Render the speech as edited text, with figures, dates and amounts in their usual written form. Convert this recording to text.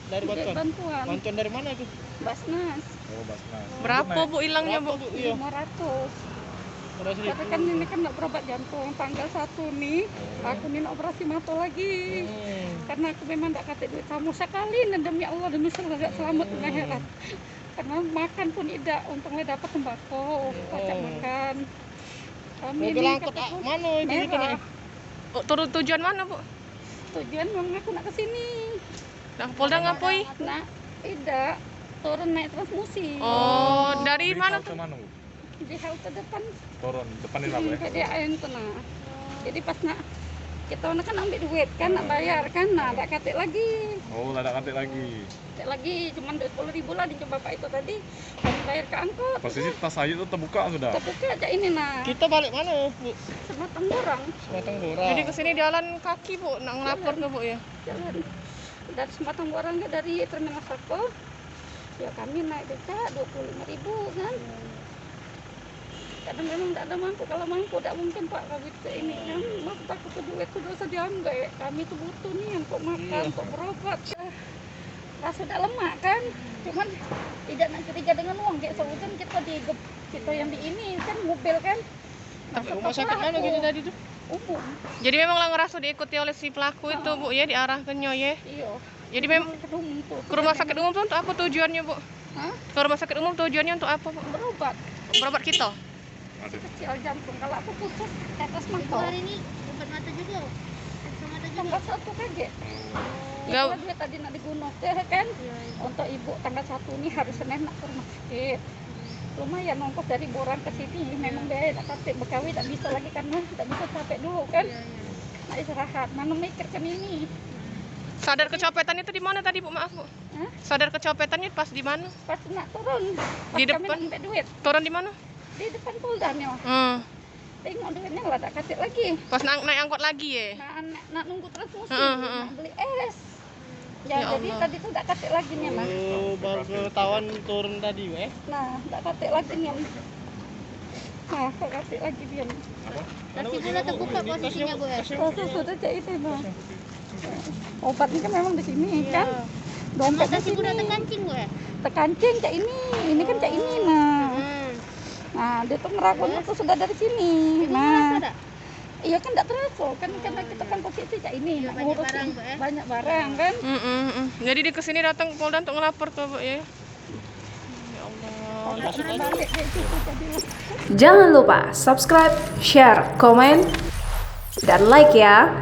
Dari bantuan. Bantuan dari mana itu? Basnas. Oh, Basnas. Berapa Bu hilangnya Bu? Iya. 500. Berapa Tapi kan ini kan nggak berobat jantung. Tanggal 1 nih, aku nih operasi mata lagi. Karena aku memang nggak kate duit kamu sekali, dan demi Allah demi surga selamat di akhirat. Karena makan pun tidak, untungnya dapat sembako, pajak makan. Kami Mobil ini angkut kataku, mana itu merah. naik? Oh, turun tujuan mana Bu? Tujuan memang aku nak kesini. Nah, Polda ngapoi? Nak, tidak turun naik transmusi. Oh, dari mana Ke tuh? mana, Bu? Di halte depan. Turun depan ini lah, Bu ya. PDAM tuh nah. Jadi pas nak kita kan ambil duit kan, nak bayar kan, nah tak katik lagi. Oh, ada kantik lagi. Katik lagi cuma 10.000 lah dicoba Pak itu tadi. Kami bayar ke angkot. Posisi tas Ayu tuh terbuka sudah. Terbuka aja ini nah. Kita balik mana, Bu? Sematang borang Sematang Bora. Jadi kesini jalan kaki Bu, nak ngelapor ke Bu ya? jalan. Dari Sematang borang ke dari Terminal Sako. Ya kami naik becak 25.000 kan. Kadang memang tidak ada mampu, kalau mampu tidak mungkin Pak kami ke ini kan, maksud aku ke duit itu dosa diambil, kami tuh butuh nih untuk makan, untuk berobat. Rasa sudah lemak kan, cuman tidak nak curiga dengan uang, kayak sebutan kita yang di ini kan mobil kan. Tapi rumah sakit mana gitu tadi tuh? Umum. Jadi memang lah ngerasa diikuti oleh si pelaku itu Bu ya, diarahkannya ya. Iya. Jadi memang Umum tuh. ke rumah sakit umum tuh untuk apa tujuannya Bu? Hah? Ke rumah sakit umum tujuannya untuk apa Bu? Berobat. Berobat kita? Ada. Kecil jantung, kalau aku putus tetes mata. Hari ini obat mata juga. Sama mata juga. Tanggal 1 kaget. Enggak. Itulah duit tadi nak digunakan kan. Untuk ibu tanggal 1 ini hari Senin nak ke rumah sakit. Lumayan ongkos dari Borang ke sini, memang biaya tak kapek Bekawi tak bisa lagi karena tidak bisa capek dulu kan. Nak istirahat, mana mikirkan ini. Sadar kecopetan itu di mana tadi Bu? Maaf Bu. Hah? Sadar kecopetannya pas di mana? Pas nak turun, pas Di kami depan? nak ambil duit Turun di mana? di depan Polda nih. Tengok duitnya lah tak kapek lagi. Pas naik angkot lagi ya? Nak nunggu transfusi, Heeh. nak beli es. Ya Jadi Allah. tadi tuh tak kapek lagi nih lah. Oh, baru ketahuan turun tadi, weh. Nah, tak kapek lagi nih. Nah, tak kapek lagi dia. Tapi sudah terbuka posisinya Bu ya. Proses sudah jadi bang. Obatnya kan memang di sini kan. Dompet di Mata sudah sini. terkancing Bu ya. Tekancing cak ini kan cak ini nah. Nah, dia tuh ngeragunya tuh sudah dari sini. Nah, Ada? iya kan tidak terasa kan karena kita kan posisi cak ini. Iya, nak banyak ngurusin barang, Bu, ya. banyak barang kan. Jadi di kesini datang ke Polda untuk ngelapor ke Bu ya? Ya Allah. Balik kayak gitu tadi. Jangan lupa subscribe, share, komen, dan like ya.